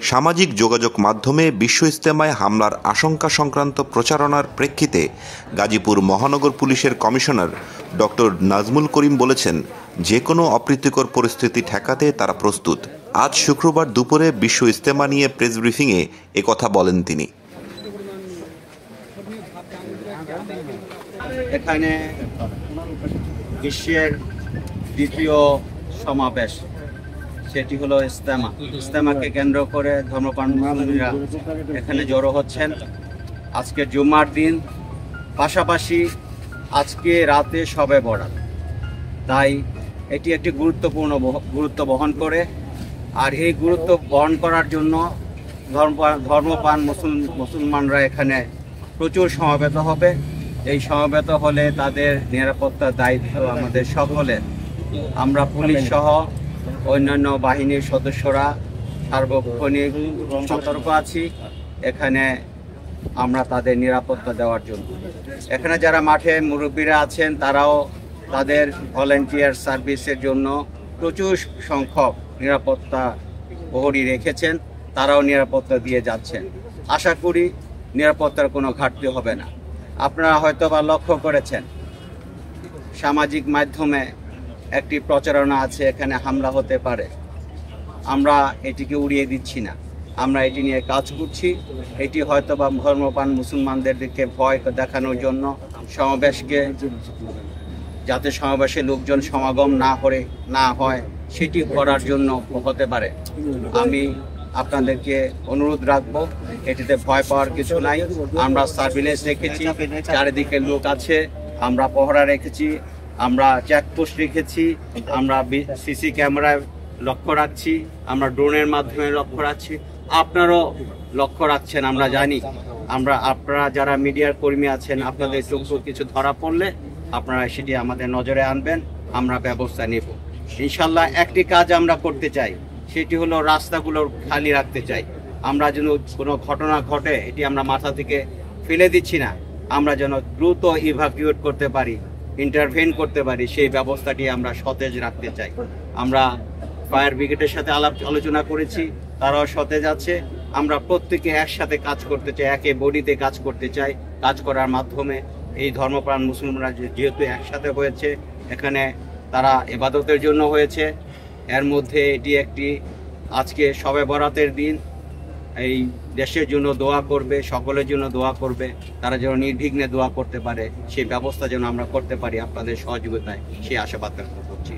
সামাজিক যোগাযোগ মাধ্যমে বিশ্ব ইজতেমায় হামলার আশঙ্কা সংক্রান্ত প্রচারণার প্রেক্ষিতে গাজীপুর মহানগর পুলিশের কমিশনার ডক্টর নাজমুল করিম বলেছেন, যে কোনো অপ্রীতিকর পরিস্থিতি ঠেকাতে তারা প্রস্তুত। আজ শুক্রবার দুপুরে বিশ্ব ইজতেমা নিয়ে প্রেস ব্রিফিংয়ে একথা বলেন তিনি। এখানে বিশ্বের দ্বিতীয় সমাবেশ, সেটি হলো ইজতেমা। ইজতেমাকে কেন্দ্র করে ধর্মপ্রাণ মুসলিমরা এখানে জড়ো হচ্ছেন। আজকে জুম্মার দিন, পাশাপাশি আজকে রাতে শবে বরাত, তাই এটি একটি গুরুত্ব বহন করে। আর এই গুরুত্ব বহন করার জন্য ধর্মপ্রাণ মুসলমানরা এখানে প্রচুর সমবেত হবে। এই সমবেত হলে তাদের নিরাপত্তার দায়িত্ব আমাদের সকলের। আমরা পুলিশ সহ অন্যান্য বাহিনীর সদস্যরা সার্বক্ষণিক সতর্ক আছি এখানে আমরা তাদের নিরাপত্তা দেওয়ার জন্য। এখানে যারা মাঠে মুরব্বীরা আছেন, তারাও তাদের ভলেন্টিয়ার সার্ভিসের জন্য প্রচুর সংখ্যক নিরাপত্তা প্রহরী রেখেছেন, তারাও নিরাপত্তা দিয়ে যাচ্ছেন। আশা করি নিরাপত্তার কোনো ঘাটতি হবে না। আপনারা হয়তো বা লক্ষ্য করেছেন, সামাজিক মাধ্যমে একটি প্রচারণা আছে এখানে হামলা হতে পারে। আমরা এটিকে উড়িয়ে দিচ্ছি না, আমরা এটি নিয়ে কাজ করছি। এটি হয়তো বা ধর্মপ্রাণ মুসলমানদেরকে ভয় দেখানোর জন্য, সমাবেশকে যাতে সমাবেশে লোকজন সমাগম না হয় সেটি করার জন্য হতে পারে। আমি আপনাদেরকে অনুরোধ রাখবো, এটিতে ভয় পাওয়ার কিছু নাই। আমরা সার্ভিলেন্স রেখেছি, চারিদিকে লোক আছে, আমরা পহরা রেখেছি, আমরা চেকপোস্ট রেখেছি, আমরা সিসি ক্যামেরায় লক্ষ্য রাখছি, আমরা ড্রোনের মাধ্যমে লক্ষ্য রাখছি। আপনারাও লক্ষ্য রাখছেন, আমরা জানি। আপনারা যারা মিডিয়ার কর্মী আছেন, আপনাদের চোখে কিছু ধরা পড়লে আপনারা সেটি আমাদের নজরে আনবেন, আমরা ব্যবস্থা নেব। ইনশাল্লাহ একটি কাজ আমরা করতে চাই, সেটি হলো রাস্তাগুলো খালি রাখতে চাই। আমরা যেন কোনো ঘটনা ঘটে এটি আমরা মাথা থেকে ফেলে দিচ্ছি না, আমরা যেন দ্রুত ইভাকুয়েট করতে পারি, ইন্টারভেন করতে পারি, সেই ব্যবস্থাটি আমরা সতেজ রাখতে চাই। আমরা ফায়ার ব্রিগেডের সাথে আলোচনা করেছি, তারাও সতেজ আছে। আমরা প্রত্যেকে একসাথে কাজ করতে চাই, একে বডিতে কাজ করতে চাই। কাজ করার মাধ্যমে এই ধর্মপ্রাণ মুসলিমরা যেহেতু একসাথে হয়েছে, এখানে তারা ইবাদতের জন্য হয়েছে, এর মধ্যে এটি একটি আজকে শবে বরাতের দিন। এই দেশের জন্য দোয়া করবে, সকলের জন্য দোয়া করবে, তারা যেন নির্বিঘ্নে দোয়া করতে পারে, সেই ব্যবস্থা যেন আমরা করতে পারি আপনাদের সহযোগিতায়, সেই আশাবাদ ব্যক্ত করছি।